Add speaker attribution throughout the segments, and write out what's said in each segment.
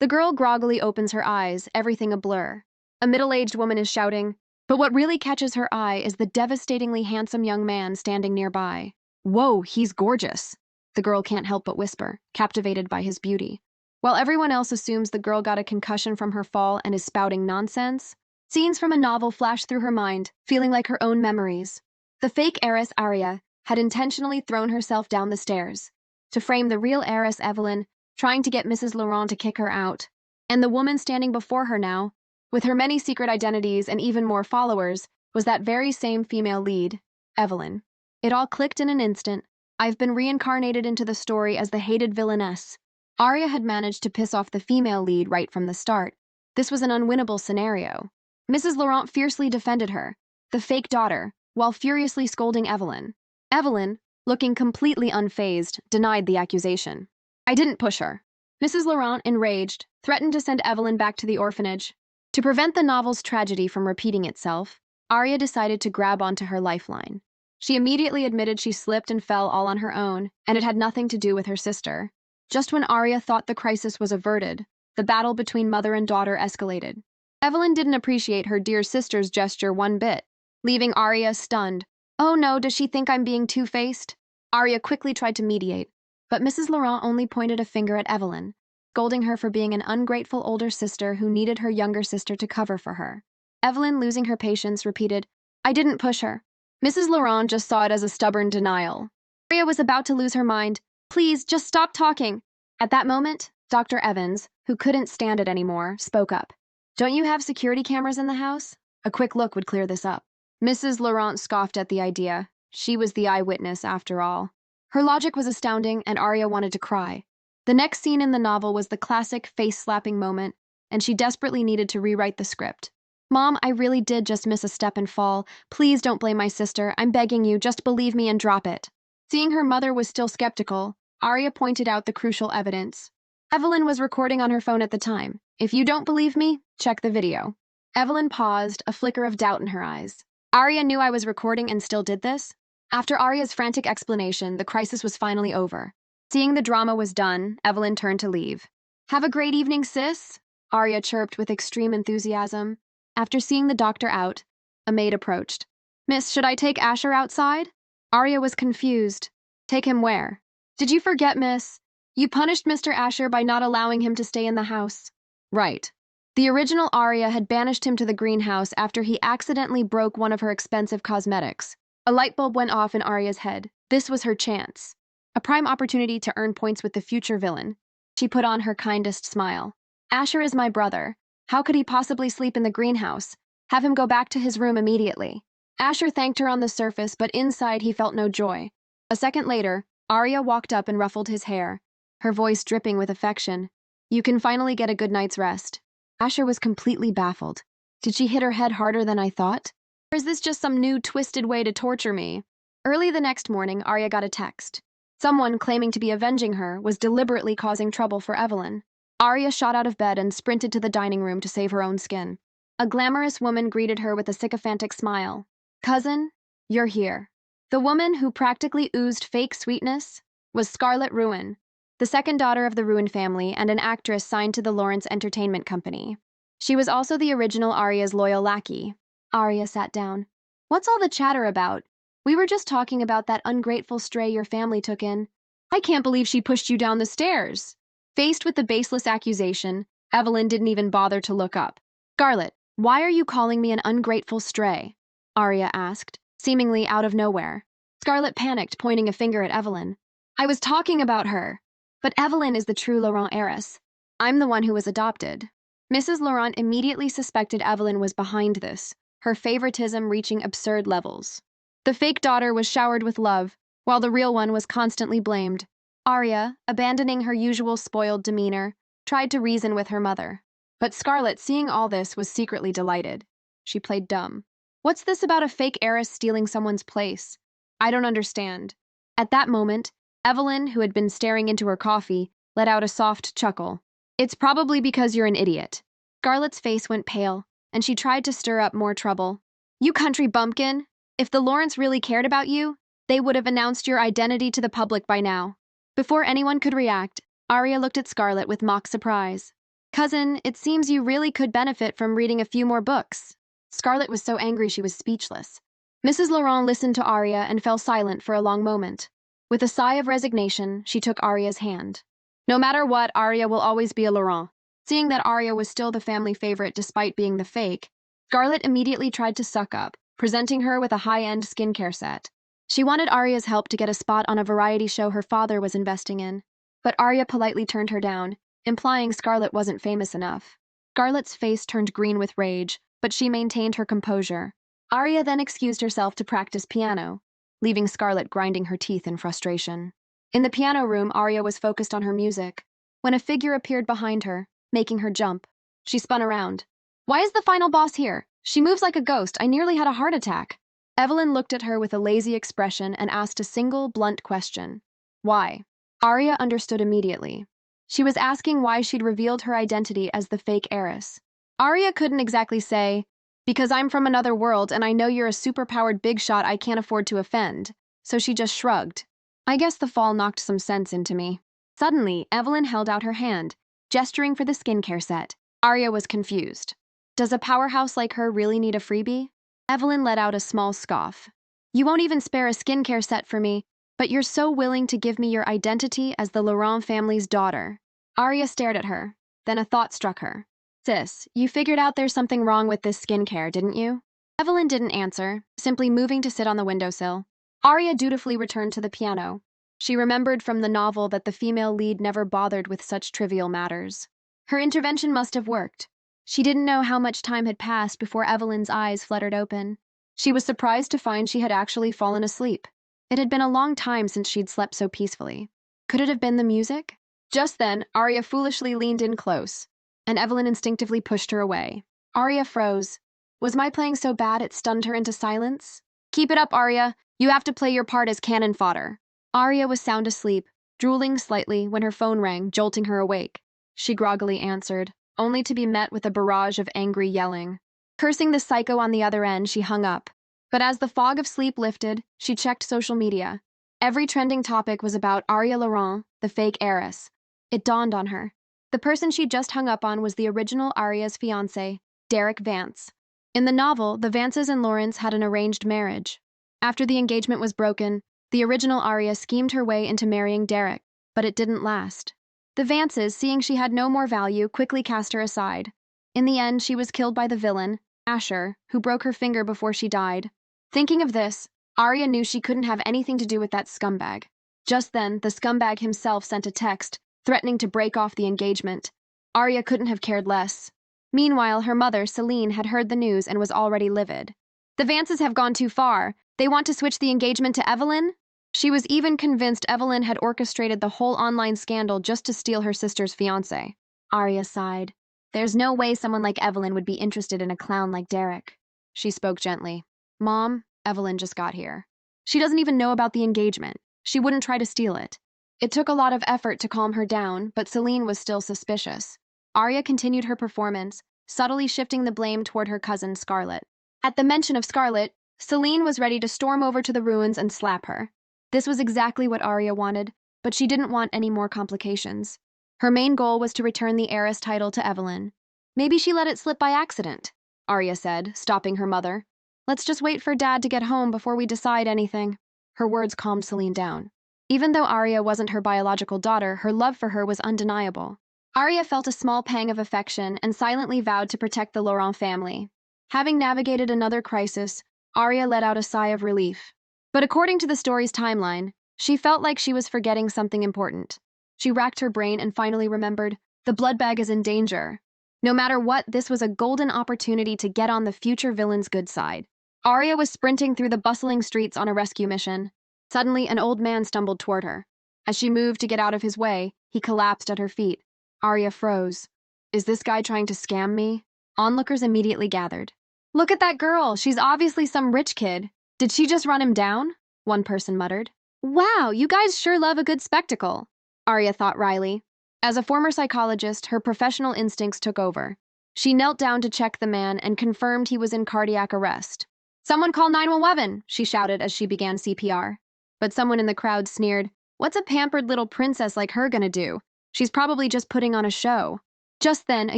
Speaker 1: The girl groggily opens her eyes, everything a blur. A middle-aged woman is shouting, but what really catches her eye is the devastatingly handsome young man standing nearby. Whoa, he's gorgeous, the girl can't help but whisper, captivated by his beauty. While everyone else assumes the girl got a concussion from her fall and is spouting nonsense, scenes from a novel flash through her mind, feeling like her own memories. The fake heiress, Arya, had intentionally thrown herself down the stairs to frame the real heiress, Evelyn, trying to get Mrs. Laurent to kick her out. And the woman standing before her now, with her many secret identities and even more followers, was that very same female lead, Evelyn. It all clicked in an instant. I've been reincarnated into the story as the hated villainess. Arya had managed to piss off the female lead right from the start. This was an unwinnable scenario. Mrs. Laurent fiercely defended her, the fake daughter, while furiously scolding Evelyn. Evelyn, looking completely unfazed, denied the accusation. I didn't push her. Mrs. Laurent, enraged, threatened to send Evelyn back to the orphanage. To prevent the novel's tragedy from repeating itself, Arya decided to grab onto her lifeline. She immediately admitted she slipped and fell all on her own, and it had nothing to do with her sister. Just when Arya thought the crisis was averted, the battle between mother and daughter escalated. Evelyn didn't appreciate her dear sister's gesture one bit, leaving Arya stunned. Oh no, does she think I'm being two-faced? Arya quickly tried to mediate, but Mrs. Laurent only pointed a finger at Evelyn, scolding her for being an ungrateful older sister who needed her younger sister to cover for her. Evelyn, losing her patience, repeated, I didn't push her. Mrs. Laurent just saw it as a stubborn denial. Arya was about to lose her mind. Please, just stop talking. At that moment, Dr. Evans, who couldn't stand it anymore, spoke up. Don't you have security cameras in the house? A quick look would clear this up. Mrs. Laurent scoffed at the idea. She was the eyewitness, after all. Her logic was astounding, and Arya wanted to cry. The next scene in the novel was the classic face-slapping moment, and she desperately needed to rewrite the script. Mom, I really did just miss a step and fall. Please don't blame my sister. I'm begging you, just believe me and drop it. Seeing her mother was still skeptical, Arya pointed out the crucial evidence. Evelyn was recording on her phone at the time. If you don't believe me, check the video. Evelyn paused, a flicker of doubt in her eyes. Arya knew I was recording and still did this? After Arya's frantic explanation, the crisis was finally over. Seeing the drama was done, Evelyn turned to leave. Have a great evening, sis, Arya chirped with extreme enthusiasm. After seeing the doctor out, a maid approached. Miss, should I take Asher outside? Arya was confused. Take him where? Did you forget, miss? You punished Mr. Asher by not allowing him to stay in the house. Right. The original Arya had banished him to the greenhouse after he accidentally broke one of her expensive cosmetics. A light bulb went off in Arya's head. This was her chance. A prime opportunity to earn points with the future villain. She put on her kindest smile. Asher is my brother. How could he possibly sleep in the greenhouse? Have him go back to his room immediately. Asher thanked her on the surface, but inside he felt no joy. A second later, Arya walked up and ruffled his hair, her voice dripping with affection. You can finally get a good night's rest. Asher was completely baffled. Did she hit her head harder than I thought? Or is this just some new twisted way to torture me? Early the next morning, Arya got a text. Someone claiming to be avenging her was deliberately causing trouble for Evelyn. Arya shot out of bed and sprinted to the dining room to save her own skin. A glamorous woman greeted her with a sycophantic smile. Cousin, you're here. The woman who practically oozed fake sweetness was Scarlet Ruin, the second daughter of the Ruin family and an actress signed to the Lawrence Entertainment Company. She was also the original Arya's loyal lackey. Arya sat down. What's all the chatter about? We were just talking about that ungrateful stray your family took in. I can't believe she pushed you down the stairs. Faced with the baseless accusation, Evelyn didn't even bother to look up. Scarlet, why are you calling me an ungrateful stray? Arya asked, seemingly out of nowhere. Scarlet panicked, pointing a finger at Evelyn. I was talking about her. But Evelyn is the true Laurent heiress. I'm the one who was adopted. Mrs. Laurent immediately suspected Evelyn was behind this, her favoritism reaching absurd levels. The fake daughter was showered with love, while the real one was constantly blamed. Arya, abandoning her usual spoiled demeanor, tried to reason with her mother. But Scarlet, seeing all this, was secretly delighted. She played dumb. What's this about a fake heiress stealing someone's place? I don't understand. At that moment, Evelyn, who had been staring into her coffee, let out a soft chuckle. It's probably because you're an idiot. Scarlet's face went pale, and she tried to stir up more trouble. You country bumpkin! If the Lawrence really cared about you, they would have announced your identity to the public by now. Before anyone could react, Arya looked at Scarlet with mock surprise. Cousin, it seems you really could benefit from reading a few more books. Scarlet was so angry she was speechless. Mrs. Laurent listened to Arya and fell silent for a long moment. With a sigh of resignation, she took Arya's hand. No matter what, Arya will always be a Laurent. Seeing that Arya was still the family favorite despite being the fake, Scarlet immediately tried to suck up, presenting her with a high-end skincare set. She wanted Arya's help to get a spot on a variety show her father was investing in, but Arya politely turned her down, implying Scarlet wasn't famous enough. Scarlet's face turned green with rage, but she maintained her composure. Arya then excused herself to practice piano, leaving Scarlet grinding her teeth in frustration. In the piano room, Arya was focused on her music, when a figure appeared behind her, making her jump. She spun around. "Why is the final boss here? She moves like a ghost. I nearly had a heart attack." Evelyn looked at her with a lazy expression and asked a single, blunt question. Why? Arya understood immediately. She was asking why she'd revealed her identity as the fake heiress. Arya couldn't exactly say, "Because I'm from another world and I know you're a super-powered big shot I can't afford to offend," so she just shrugged. "I guess the fall knocked some sense into me." Suddenly, Evelyn held out her hand, gesturing for the skincare set. Arya was confused. Does a powerhouse like her really need a freebie? Evelyn let out a small scoff. "You won't even spare a skincare set for me, but you're so willing to give me your identity as the Laurent family's daughter." Arya stared at her. Then a thought struck her. "Sis, you figured out there's something wrong with this skincare, didn't you?" Evelyn didn't answer, simply moving to sit on the windowsill. Arya dutifully returned to the piano. She remembered from the novel that the female lead never bothered with such trivial matters. Her intervention must have worked. She didn't know how much time had passed before Evelyn's eyes fluttered open. She was surprised to find she had actually fallen asleep. It had been a long time since she'd slept so peacefully. Could it have been the music? Just then, Arya foolishly leaned in close, and Evelyn instinctively pushed her away. Arya froze. Was my playing so bad it stunned her into silence? "Keep it up, Arya. You have to play your part as cannon fodder." Arya was sound asleep, drooling slightly when her phone rang, jolting her awake. She groggily answered, only to be met with a barrage of angry yelling. Cursing the psycho on the other end, she hung up. But as the fog of sleep lifted, she checked social media. Every trending topic was about Arya Laurent, the fake heiress. It dawned on her. The person she'd just hung up on was the original Arya's fiancé, Derek Vance. In the novel, the Vances and Lawrence had an arranged marriage. After the engagement was broken, the original Arya schemed her way into marrying Derek, but it didn't last. The Vances, seeing she had no more value, quickly cast her aside. In the end, she was killed by the villain, Asher, who broke her finger before she died. Thinking of this, Arya knew she couldn't have anything to do with that scumbag. Just then, the scumbag himself sent a text, threatening to break off the engagement. Arya couldn't have cared less. Meanwhile, her mother, Celine, had heard the news and was already livid. "The Vances have gone too far. They want to switch the engagement to Evelyn?" She was even convinced Evelyn had orchestrated the whole online scandal just to steal her sister's fiancé. Arya sighed. "There's no way someone like Evelyn would be interested in a clown like Derek." She spoke gently. "Mom, Evelyn just got here. She doesn't even know about the engagement. She wouldn't try to steal it." It took a lot of effort to calm her down, but Celine was still suspicious. Arya continued her performance, subtly shifting the blame toward her cousin Scarlet. At the mention of Scarlet, Celine was ready to storm over to the ruins and slap her. This was exactly what Arya wanted, but she didn't want any more complications. Her main goal was to return the heiress title to Evelyn. "Maybe she let it slip by accident," Arya said, stopping her mother. "Let's just wait for Dad to get home before we decide anything." Her words calmed Celine down. Even though Arya wasn't her biological daughter, her love for her was undeniable. Arya felt a small pang of affection and silently vowed to protect the Laurent family. Having navigated another crisis, Arya let out a sigh of relief. But according to the story's timeline, she felt like she was forgetting something important. She racked her brain and finally remembered, the blood bag is in danger. No matter what, this was a golden opportunity to get on the future villain's good side. Arya was sprinting through the bustling streets on a rescue mission. Suddenly, an old man stumbled toward her. As she moved to get out of his way, he collapsed at her feet. Arya froze. Is this guy trying to scam me? Onlookers immediately gathered. "Look at that girl. She's obviously some rich kid. Did she just run him down?" one person muttered. "Wow, you guys sure love a good spectacle," Arya thought wryly. As a former psychologist, her professional instincts took over. She knelt down to check the man and confirmed he was in cardiac arrest. "Someone call 911, she shouted as she began CPR. But someone in the crowd sneered, "What's a pampered little princess like her gonna do? She's probably just putting on a show." Just then, a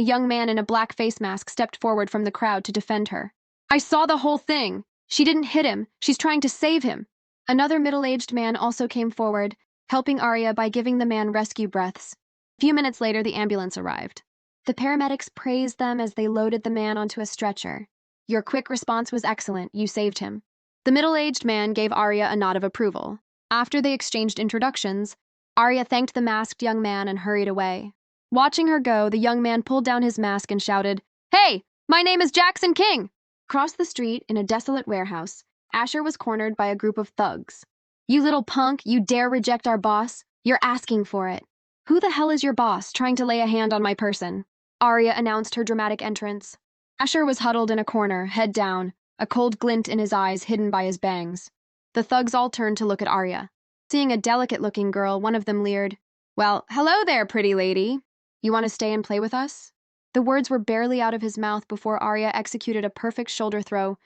Speaker 1: young man in a black face mask stepped forward from the crowd to defend her. I saw the whole thing. She didn't hit him. She's trying to save him. Another middle-aged man also came forward, helping Arya by giving the man rescue breaths. A few minutes later, the ambulance arrived. The paramedics praised them as they loaded the man onto a stretcher. Your quick response was excellent. You saved him. The middle-aged man gave Arya a nod of approval. After they exchanged introductions, Arya thanked the masked young man and hurried away. Watching her go, the young man pulled down his mask and shouted, "Hey, my name is Jackson King!" Across the street, in a desolate warehouse, Asher was cornered by a group of thugs. You little punk, you dare reject our boss? You're asking for it. Who the hell is your boss, trying to lay a hand on my person? Arya announced her dramatic entrance. Asher was huddled in a corner, head down, a cold glint in his eyes hidden by his bangs. The thugs all turned to look at Arya. Seeing a delicate-looking girl, one of them leered, "Well, hello there, pretty lady. You want to stay and play with us?" The words were barely out of his mouth before Arya executed a perfect shoulder throw,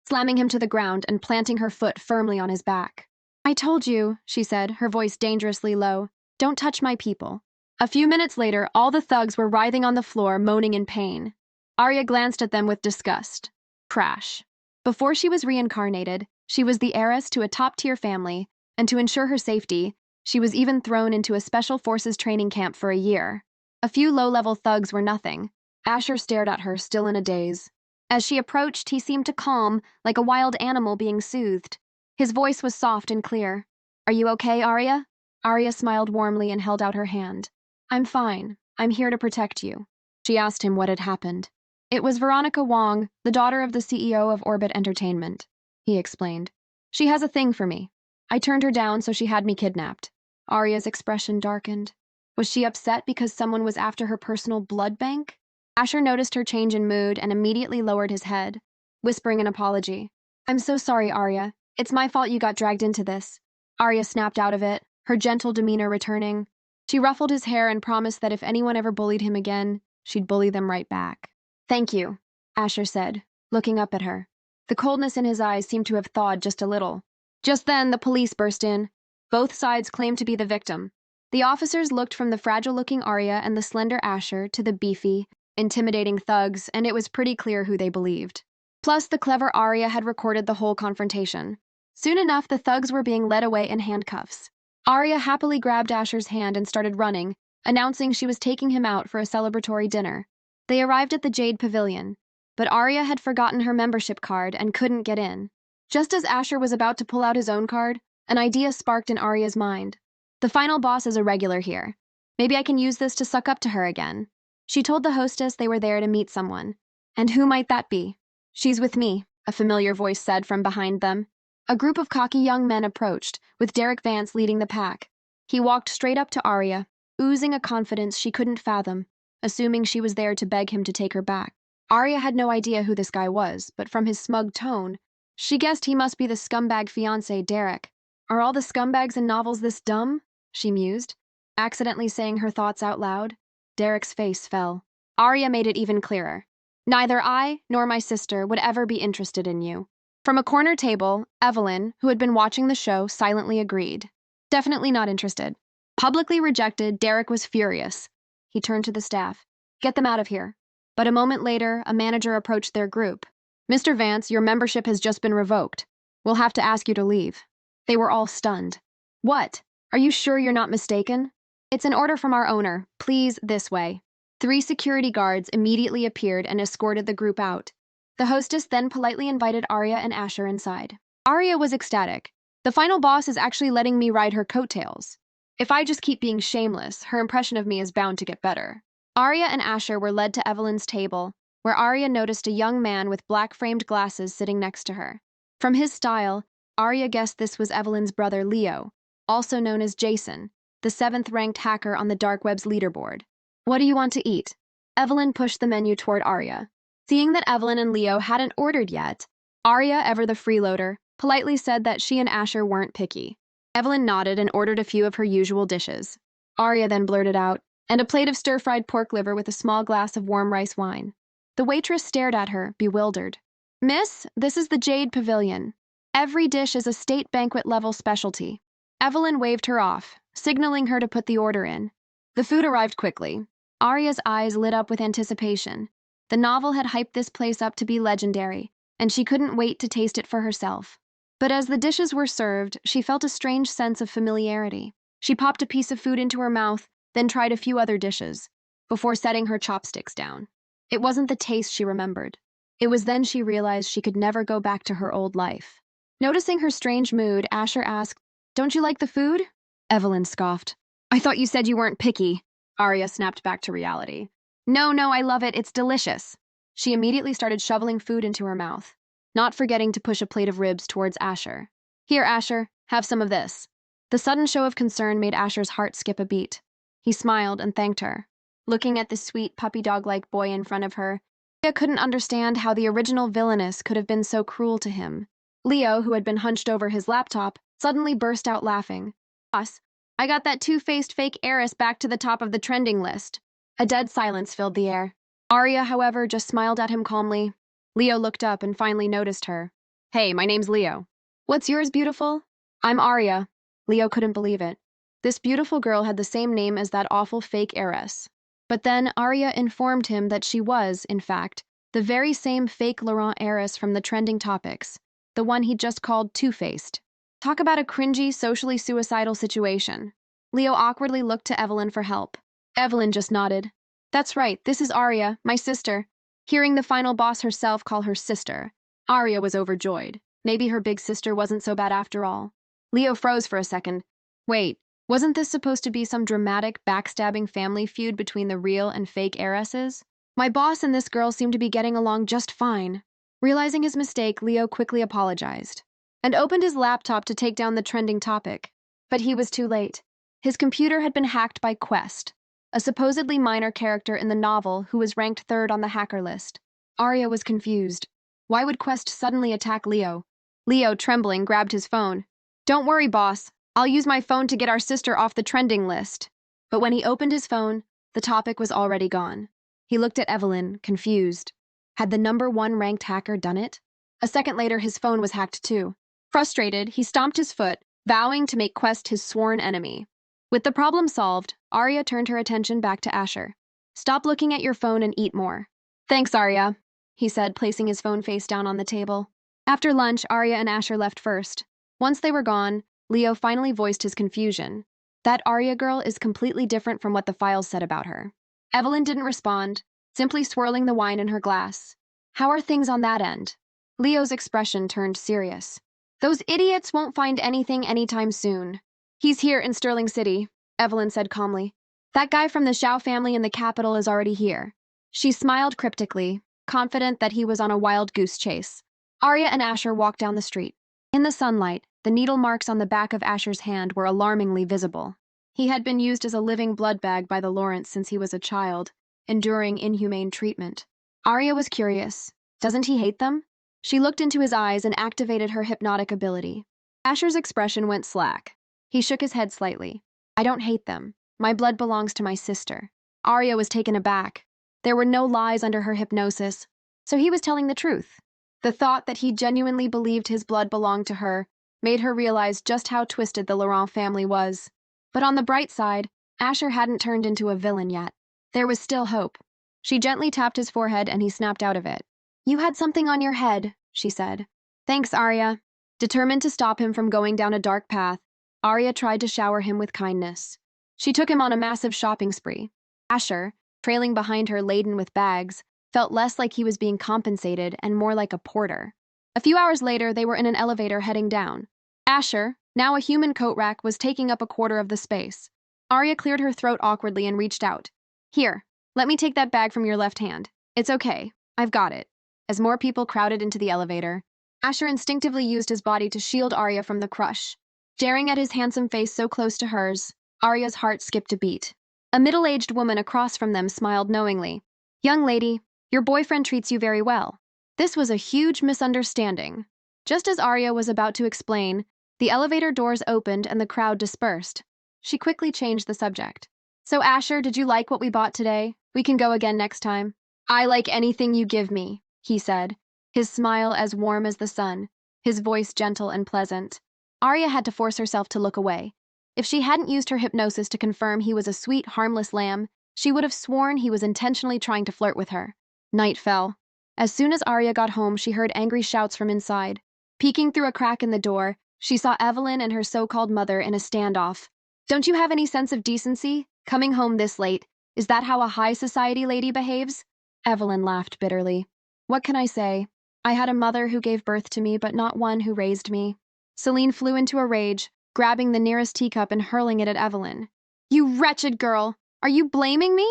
Speaker 1: slamming him to the ground and planting her foot firmly on his back. "I told you," she said, her voice dangerously low, "don't touch my people." A few minutes later, all the thugs were writhing on the floor, moaning in pain. Arya glanced at them with disgust. Crash. Before she was reincarnated, she was the heiress to a top-tier family, and to ensure her safety, she was even thrown into a special forces training camp for a year. A few low-level thugs were nothing. Asher stared at her, still in a daze. As she approached, he seemed to calm, like a wild animal being soothed. His voice was soft and clear. "Are you okay, Arya?" Arya smiled warmly and held out her hand. "I'm fine. I'm here to protect you." She asked him what had happened. "It was Veronica Wong, the daughter of the CEO of Orbit Entertainment," he explained. "She has a thing for me. I turned her down, so she had me kidnapped." Arya's expression darkened. Was she upset because someone was after her personal blood bank? Asher noticed her change in mood and immediately lowered his head, whispering an apology. "I'm so sorry, Arya. It's my fault you got dragged into this." Arya snapped out of it, her gentle demeanor returning. She ruffled his hair and promised that if anyone ever bullied him again, she'd bully them right back. "Thank you," Asher said, looking up at her. The coldness in his eyes seemed to have thawed just a little. Just then, the police burst in. Both sides claimed to be the victim. The officers looked from the fragile-looking Arya and the slender Asher to the beefy, intimidating thugs, and it was pretty clear who they believed. Plus, the clever Arya had recorded the whole confrontation. Soon enough, the thugs were being led away in handcuffs. Arya happily grabbed Asher's hand and started running, announcing she was taking him out for a celebratory dinner. They arrived at the Jade Pavilion, but Arya had forgotten her membership card and couldn't get in. Just as Asher was about to pull out his own card, an idea sparked in Arya's mind. "The final boss is a regular here. Maybe I can use this to suck up to her again." She told the hostess they were there to meet someone. "And who might that be?" "She's with me," a familiar voice said from behind them. A group of cocky young men approached, with Derek Vance leading the pack. He walked straight up to Arya, oozing a confidence she couldn't fathom, assuming she was there to beg him to take her back. Arya had no idea who this guy was, but from his smug tone, she guessed he must be the scumbag fiancé, Derek. "Are all the scumbags in novels this dumb?" she mused, accidentally saying her thoughts out loud. Derek's face fell. Arya made it even clearer. "Neither I nor my sister would ever be interested in you." From a corner table, Evelyn, who had been watching the show, silently agreed. "Definitely not interested." Publicly rejected, Derek was furious. He turned to the staff. "Get them out of here." But a moment later, a manager approached their group. "Mr. Vance, your membership has just been revoked. We'll have to ask you to leave." They were all stunned. "What? Are you sure you're not mistaken?" "It's an order from our owner. Please, this way." 3 security guards immediately appeared and escorted the group out. The hostess then politely invited Arya and Asher inside. Arya was ecstatic. "The final boss is actually letting me ride her coattails. If I just keep being shameless, her impression of me is bound to get better." Arya and Asher were led to Evelyn's table, where Arya noticed a young man with black-framed glasses sitting next to her. From his style, Arya guessed this was Evelyn's brother Leo, also known as Jason, the 7th-ranked hacker on the dark web's leaderboard. "What do you want to eat?" Evelyn pushed the menu toward Arya. Seeing that Evelyn and Leo hadn't ordered yet, Arya, ever the freeloader, politely said that she and Asher weren't picky. Evelyn nodded and ordered a few of her usual dishes. Arya then blurted out, "And a plate of stir-fried pork liver with a small glass of warm rice wine." The waitress stared at her, bewildered. "Miss, this is the Jade Pavilion. Every dish is a state banquet-level specialty." Evelyn waved her off, signaling her to put the order in. The food arrived quickly. Arya's eyes lit up with anticipation. The novel had hyped this place up to be legendary, and she couldn't wait to taste it for herself. But as the dishes were served, she felt a strange sense of familiarity. She popped a piece of food into her mouth, then tried a few other dishes, before setting her chopsticks down. It wasn't the taste she remembered. It was then she realized she could never go back to her old life. Noticing her strange mood, Asher asked, "Don't you like the food?" Evelyn scoffed. "I thought you said you weren't picky." Arya snapped back to reality. No, I love it. It's delicious." She immediately started shoveling food into her mouth, not forgetting to push a plate of ribs towards Asher. "Here, Asher, have some of this." The sudden show of concern made Asher's heart skip a beat. He smiled and thanked her. Looking at the sweet, puppy dog-like boy in front of her, Leah couldn't understand how the original villainess could have been so cruel to him. Leo, who had been hunched over his laptop, suddenly burst out laughing. "Boss, I got that two-faced fake heiress back to the top of the trending list." A dead silence filled the air. Arya, however, just smiled at him calmly. Leo looked up and finally noticed her. "Hey, my name's Leo." "What's yours, beautiful?" "I'm Arya." Leo couldn't believe it. This beautiful girl had the same name as that awful fake heiress. But then Arya informed him that she was, in fact, the very same fake Laurent heiress from the trending topics, the one he'd just called two-faced. Talk about a cringy, socially suicidal situation. Leo awkwardly looked to Evelyn for help. Evelyn just nodded. "That's right, this is Arya, my sister." Hearing the final boss herself call her sister, Arya was overjoyed. Maybe her big sister wasn't so bad after all. Leo froze for a second. Wait, wasn't this supposed to be some dramatic, backstabbing family feud between the real and fake heiresses? My boss and this girl seem to be getting along just fine. Realizing his mistake, Leo quickly apologized and opened his laptop to take down the trending topic. But he was too late. His computer had been hacked by Quest, a supposedly minor character in the novel who was ranked third on the hacker list. Arya was confused. Why would Quest suddenly attack Leo? Leo, trembling, grabbed his phone. "Don't worry, boss. I'll use my phone to get our sister off the trending list." But when he opened his phone, the topic was already gone. He looked at Evelyn, confused. Had the #1 ranked hacker done it? A second later, his phone was hacked too. Frustrated, he stomped his foot, vowing to make Quest his sworn enemy. With the problem solved, Arya turned her attention back to Asher. "Stop looking at your phone and eat more." "Thanks, Arya," he said, placing his phone face down on the table. After lunch, Arya and Asher left first. Once they were gone, Leo finally voiced his confusion. That Arya girl is completely different from what the files said about her. Evelyn didn't respond, simply swirling the wine in her glass. "How are things on that end?" Leo's expression turned serious. "Those idiots won't find anything anytime soon." "He's here in Sterling City," Evelyn said calmly. "That guy from the Zhao family in the capital is already here." She smiled cryptically, confident that he was on a wild goose chase. Arya and Asher walked down the street. In the sunlight, the needle marks on the back of Asher's hand were alarmingly visible. He had been used as a living blood bag by the Lawrence since he was a child, enduring inhumane treatment. Arya was curious. Doesn't he hate them? She looked into his eyes and activated her hypnotic ability. Asher's expression went slack. He shook his head slightly. "I don't hate them. My blood belongs to my sister." Arya was taken aback. There were no lies under her hypnosis, so he was telling the truth. The thought that he genuinely believed his blood belonged to her made her realize just how twisted the Laurent family was. But on the bright side, Asher hadn't turned into a villain yet. There was still hope. She gently tapped his forehead and he snapped out of it. "You had something on your head," she said. "Thanks, Arya." Determined to stop him from going down a dark path, Arya tried to shower him with kindness. She took him on a massive shopping spree. Asher, trailing behind her laden with bags, felt less like he was being compensated and more like a porter. A few hours later, they were in an elevator heading down. Asher, now a human coat rack, was taking up a quarter of the space. Arya cleared her throat awkwardly and reached out. "Here, let me take that bag from your left hand. It's okay, I've got it." As more people crowded into the elevator, Asher instinctively used his body to shield Arya from the crush. Staring at his handsome face so close to hers, Arya's heart skipped a beat. A middle-aged woman across from them smiled knowingly. "Young lady, your boyfriend treats you very well." This was a huge misunderstanding. Just as Arya was about to explain, the elevator doors opened and the crowd dispersed. She quickly changed the subject. "So Asher, did you like what we bought today? We can go again next time." "I like anything you give me," he said, his smile as warm as the sun, his voice gentle and pleasant. Arya had to force herself to look away. If she hadn't used her hypnosis to confirm he was a sweet, harmless lamb, She would have sworn he was intentionally trying to flirt with her. Night fell. As soon as Arya got home, she heard angry shouts from inside. Peeking through a crack in the door, she saw Evelyn and her so-called mother in a standoff. "Don't you have any sense of decency? Coming home this late. Is that how a high society lady behaves?" Evelyn laughed bitterly. "What can I say? I had a mother who gave birth to me, but not one who raised me." Celine flew into a rage, grabbing the nearest teacup and hurling it at Evelyn. "You wretched girl! Are you blaming me?"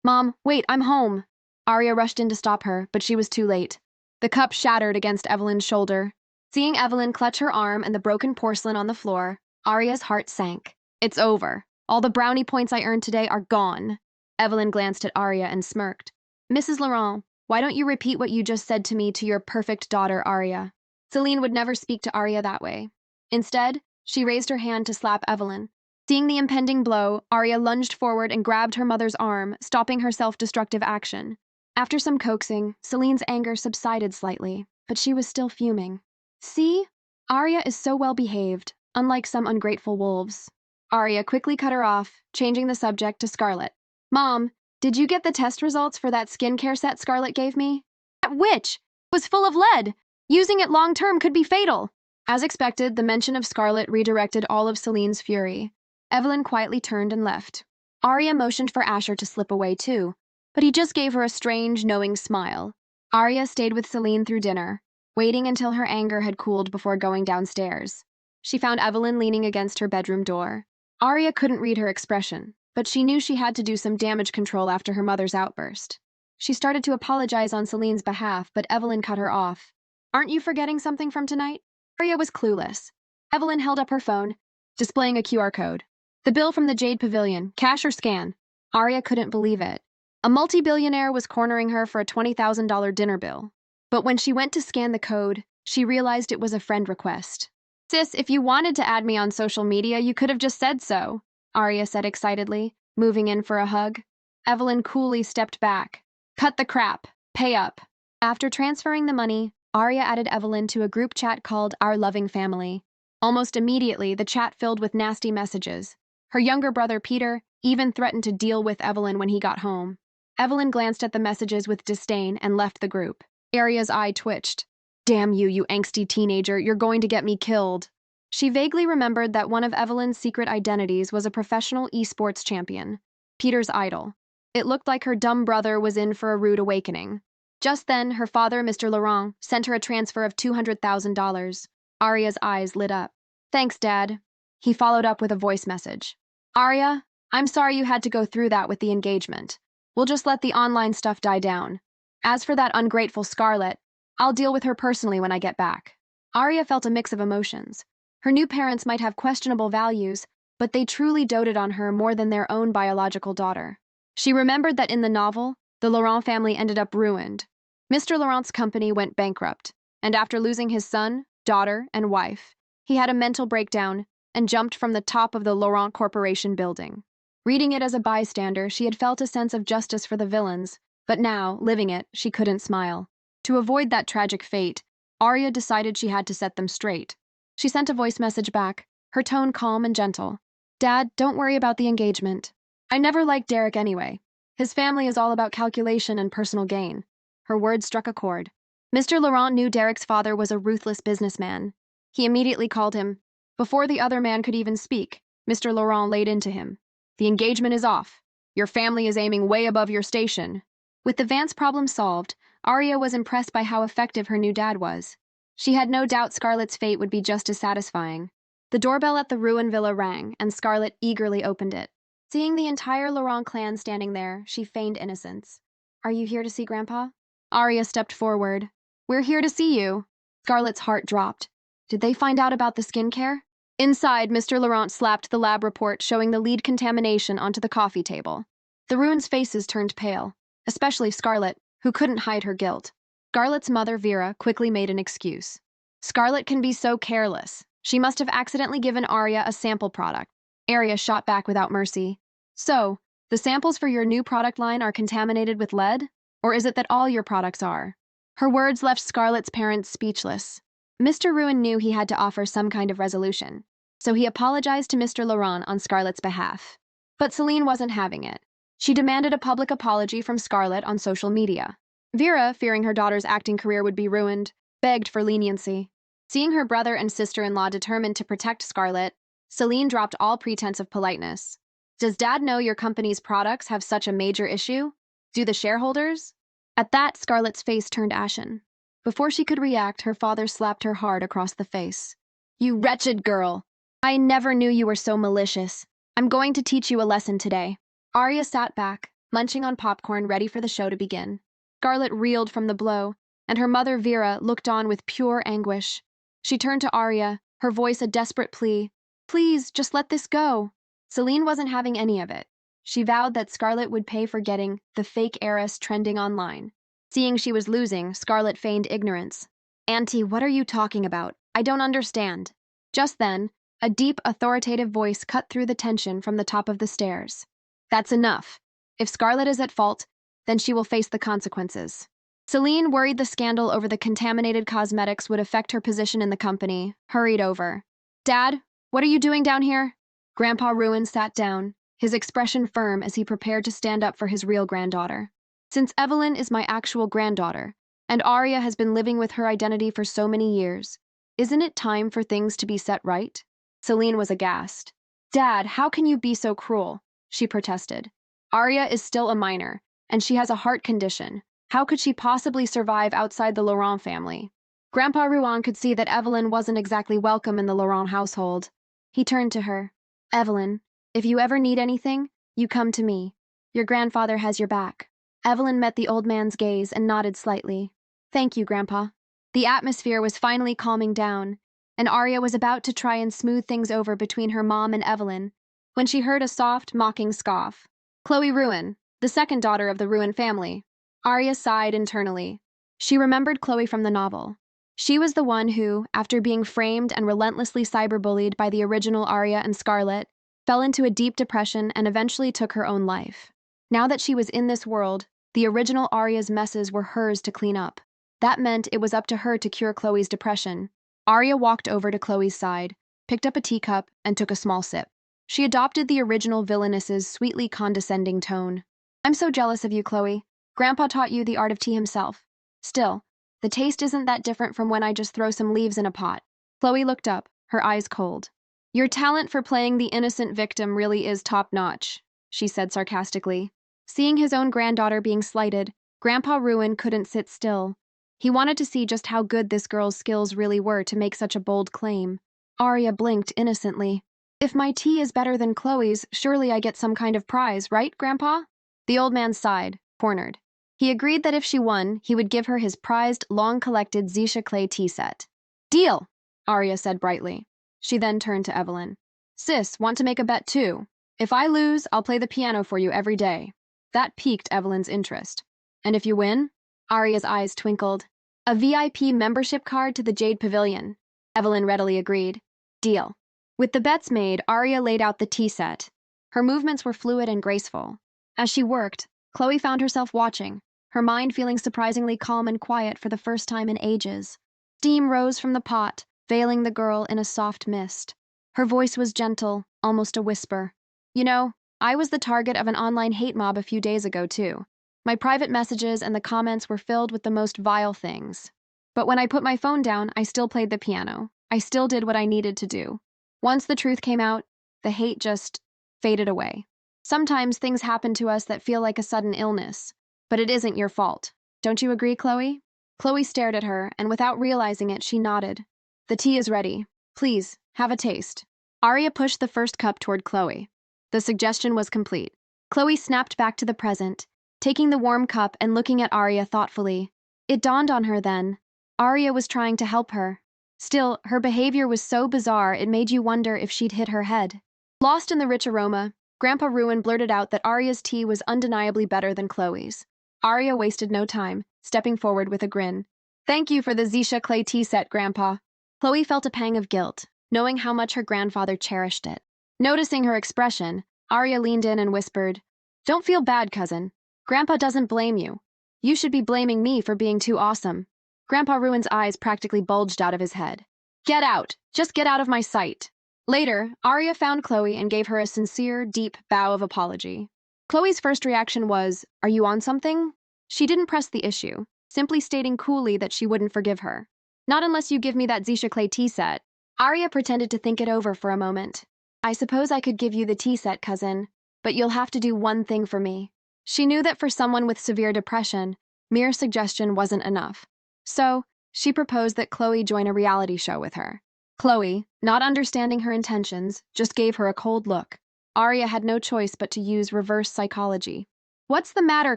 Speaker 1: "Mom, wait, I'm home." Arya rushed in to stop her, but she was too late. The cup shattered against Evelyn's shoulder. Seeing Evelyn clutch her arm and the broken porcelain on the floor, Arya's heart sank. "It's over. All the brownie points I earned today are gone." Evelyn glanced at Arya and smirked. "Mrs. Laurent, why don't you repeat what you just said to me to your perfect daughter, Arya?" Celine would never speak to Arya that way. Instead, she raised her hand to slap Evelyn. Seeing the impending blow, Arya lunged forward and grabbed her mother's arm, stopping her self-destructive action. After some coaxing, Celine's anger subsided slightly, but she was still fuming. "See? Arya is so well behaved, unlike some ungrateful wolves." Arya quickly cut her off, changing the subject to Scarlet. "Mom, did you get the test results for that skincare set Scarlet gave me?" "That witch was full of lead. Using it long-term could be fatal." As expected, the mention of Scarlet redirected all of Celine's fury. Evelyn quietly turned and left. Arya motioned for Asher to slip away too, but he just gave her a strange, knowing smile. Arya stayed with Celine through dinner, waiting until her anger had cooled before going downstairs. She found Evelyn leaning against her bedroom door. Arya couldn't read her expression, but she knew she had to do some damage control after her mother's outburst. She started to apologize on Celine's behalf, but Evelyn cut her off. "Aren't you forgetting something from tonight?" Arya was clueless. Evelyn held up her phone, displaying a QR code. "The bill from the Jade Pavilion, cash or scan?" Arya couldn't believe it. A multi-billionaire was cornering her for a $20,000 dinner bill. But when she went to scan the code, she realized it was a friend request. "Sis, if you wanted to add me on social media, you could have just said so," Arya said excitedly, moving in for a hug. Evelyn coolly stepped back. "Cut the crap. Pay up." After transferring the money, Arya added Evelyn to a group chat called Our Loving Family. Almost immediately, the chat filled with nasty messages. Her younger brother, Peter, even threatened to deal with Evelyn when he got home. Evelyn glanced at the messages with disdain and left the group. Arya's eye twitched. "Damn you, you angsty teenager, you're going to get me killed." She vaguely remembered that one of Evelyn's secret identities was a professional esports champion, Peter's idol. It looked like her dumb brother was in for a rude awakening. Just then, her father, Mr. Laurent, sent her a transfer of $200,000. Arya's eyes lit up. "Thanks, Dad." He followed up with a voice message. "Arya, I'm sorry you had to go through that with the engagement. We'll just let the online stuff die down. As for that ungrateful Scarlet, I'll deal with her personally when I get back." Arya felt a mix of emotions. Her new parents might have questionable values, but they truly doted on her more than their own biological daughter. She remembered that in the novel, the Laurent family ended up ruined. Mr. Laurent's company went bankrupt, and after losing his son, daughter, and wife, he had a mental breakdown and jumped from the top of the Laurent Corporation building. Reading it as a bystander, she had felt a sense of justice for the villains, but now, living it, she couldn't smile. To avoid that tragic fate, Arya decided she had to set them straight. She sent a voice message back, her tone calm and gentle. "Dad, don't worry about the engagement. I never liked Derek anyway. His family is all about calculation and personal gain." Her words struck a chord. Mr. Laurent knew Derek's father was a ruthless businessman. He immediately called him. Before the other man could even speak, Mr. Laurent laid into him. "The engagement is off. Your family is aiming way above your station." With the Vance problem solved, Arya was impressed by how effective her new dad was. She had no doubt Scarlet's fate would be just as satisfying. The doorbell at the Ruin Villa rang, and Scarlet eagerly opened it. Seeing the entire Laurent clan standing there, she feigned innocence. "Are you here to see Grandpa?" Arya stepped forward. "We're here to see you." Scarlet's heart dropped. Did they find out about the skincare? Inside, Mr. Laurent slapped the lab report showing the lead contamination onto the coffee table. The Ruins' faces turned pale, especially Scarlet, who couldn't hide her guilt. Scarlet's mother, Vera, quickly made an excuse. "Scarlet can be so careless. She must have accidentally given Arya a sample product." Arya shot back without mercy. "So, the samples for your new product line are contaminated with lead? Or is it that all your products are?" Her words left Scarlet's parents speechless. Mr. Ruin knew he had to offer some kind of resolution, so he apologized to Mr. Laurent on Scarlet's behalf. But Celine wasn't having it. She demanded a public apology from Scarlet on social media. Vera, fearing her daughter's acting career would be ruined, begged for leniency. Seeing her brother and sister-in-law determined to protect Scarlet, Celine dropped all pretense of politeness. Does Dad know your company's products have such a major issue? Do the shareholders? At that, Scarlet's face turned ashen. Before she could react, her father slapped her hard across the face. You wretched girl! I never knew you were so malicious. I'm going to teach you a lesson today. Arya sat back, munching on popcorn, ready for the show to begin. Scarlet reeled from the blow, and her mother Vera looked on with pure anguish. She turned to Arya, her voice a desperate plea. Please, just let this go. Celine wasn't having any of it. She vowed that Scarlet would pay for getting the fake heiress trending online. Seeing she was losing, Scarlet feigned ignorance. Auntie, what are you talking about? I don't understand. Just then, a deep, authoritative voice cut through the tension from the top of the stairs. That's enough. If Scarlet is at fault, then she will face the consequences. Celine, worried the scandal over the contaminated cosmetics would affect her position in the company, hurried over. Dad, what are you doing down here? Grandpa Ruin sat down, his expression firm as he prepared to stand up for his real granddaughter. Since Evelyn is my actual granddaughter, and Arya has been living with her identity for so many years, isn't it time for things to be set right? Celine was aghast. Dad, how can you be so cruel? She protested. Arya is still a minor, and she has a heart condition. How could she possibly survive outside the Laurent family? Grandpa Ruan could see that Evelyn wasn't exactly welcome in the Laurent household. He turned to her. Evelyn, if you ever need anything, you come to me. Your grandfather has your back. Evelyn met the old man's gaze and nodded slightly. Thank you, Grandpa. The atmosphere was finally calming down, and Arya was about to try and smooth things over between her mom and Evelyn when she heard a soft, mocking scoff. Chloe Ruin, the second daughter of the Ruin family. Arya sighed internally. She remembered Chloe from the novel. She was the one who, after being framed and relentlessly cyberbullied by the original Arya and Scarlet, fell into a deep depression and eventually took her own life. Now that she was in this world, the original Arya's messes were hers to clean up. That meant it was up to her to cure Chloe's depression. Arya walked over to Chloe's side, picked up a teacup, and took a small sip. She adopted the original villainess's sweetly condescending tone. I'm so jealous of you, Chloe. Grandpa taught you the art of tea himself. Still, the taste isn't that different from when I just throw some leaves in a pot. Chloe looked up, her eyes cold. Your talent for playing the innocent victim really is top-notch, she said sarcastically. Seeing his own granddaughter being slighted, Grandpa Ruin couldn't sit still. He wanted to see just how good this girl's skills really were to make such a bold claim. Arya blinked innocently. If my tea is better than Chloe's, surely I get some kind of prize, right, Grandpa? The old man sighed, cornered. He agreed that if she won, he would give her his prized, long-collected Zisha clay tea set. Deal, Arya said brightly. She then turned to Evelyn. Sis, want to make a bet too? If I lose, I'll play the piano for you every day. That piqued Evelyn's interest. And if you win? Arya's eyes twinkled. A VIP membership card to the Jade Pavilion. Evelyn readily agreed. Deal. With the bets made, Arya laid out the tea set. Her movements were fluid and graceful. As she worked, Chloe found herself watching, her mind feeling surprisingly calm and quiet for the first time in ages. Steam rose from the pot, veiling the girl in a soft mist. Her voice was gentle, almost a whisper. You know, I was the target of an online hate mob a few days ago, too. My private messages and the comments were filled with the most vile things. But when I put my phone down, I still played the piano. I still did what I needed to do. Once the truth came out, the hate just faded away. Sometimes things happen to us that feel like a sudden illness, but it isn't your fault. Don't you agree, Chloe? Chloe stared at her, and without realizing it, she nodded. The tea is ready. Please, have a taste. Arya pushed the first cup toward Chloe. The suggestion was complete. Chloe snapped back to the present, taking the warm cup and looking at Arya thoughtfully. It dawned on her then. Arya was trying to help her. Still, her behavior was so bizarre it made you wonder if she'd hit her head. Lost in the rich aroma, Grandpa Ruin blurted out that Arya's tea was undeniably better than Chloe's. Arya wasted no time, stepping forward with a grin. Thank you for the Zisha clay tea set, Grandpa. Chloe felt a pang of guilt, knowing how much her grandfather cherished it. Noticing her expression, Arya leaned in and whispered, Don't feel bad, cousin. Grandpa doesn't blame you. You should be blaming me for being too awesome. Grandpa Ruin's eyes practically bulged out of his head. Get out! Just get out of my sight! Later, Arya found Chloe and gave her a sincere, deep bow of apology. Chloe's first reaction was, "Are you on something?" She didn't press the issue, simply stating coolly that she wouldn't forgive her. "Not unless you give me that Zisha Clay tea set." Arya pretended to think it over for a moment. "I suppose I could give you the tea set, cousin, but you'll have to do one thing for me." She knew that for someone with severe depression, mere suggestion wasn't enough. So, she proposed that Chloe join a reality show with her. Chloe, not understanding her intentions, just gave her a cold look. Arya had no choice but to use reverse psychology. "What's the matter,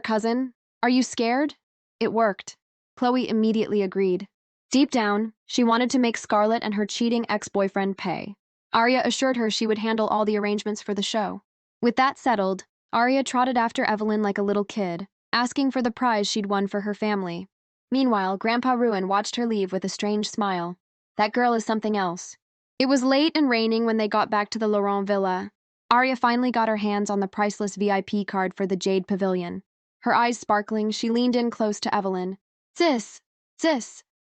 Speaker 1: cousin? Are you scared?" It worked. Chloe immediately agreed. Deep down, she wanted to make Scarlet and her cheating ex-boyfriend pay. Arya assured her she would handle all the arrangements for the show. With that settled, Arya trotted after Evelyn like a little kid, asking for the prize she'd won for her family. Meanwhile, Grandpa Ruin watched her leave with a strange smile. That girl is something else. It was late and raining when they got back to the Laurent villa. Arya finally got her hands on the priceless VIP card for the Jade Pavilion. Her eyes sparkling, she leaned in close to Evelyn. Sis,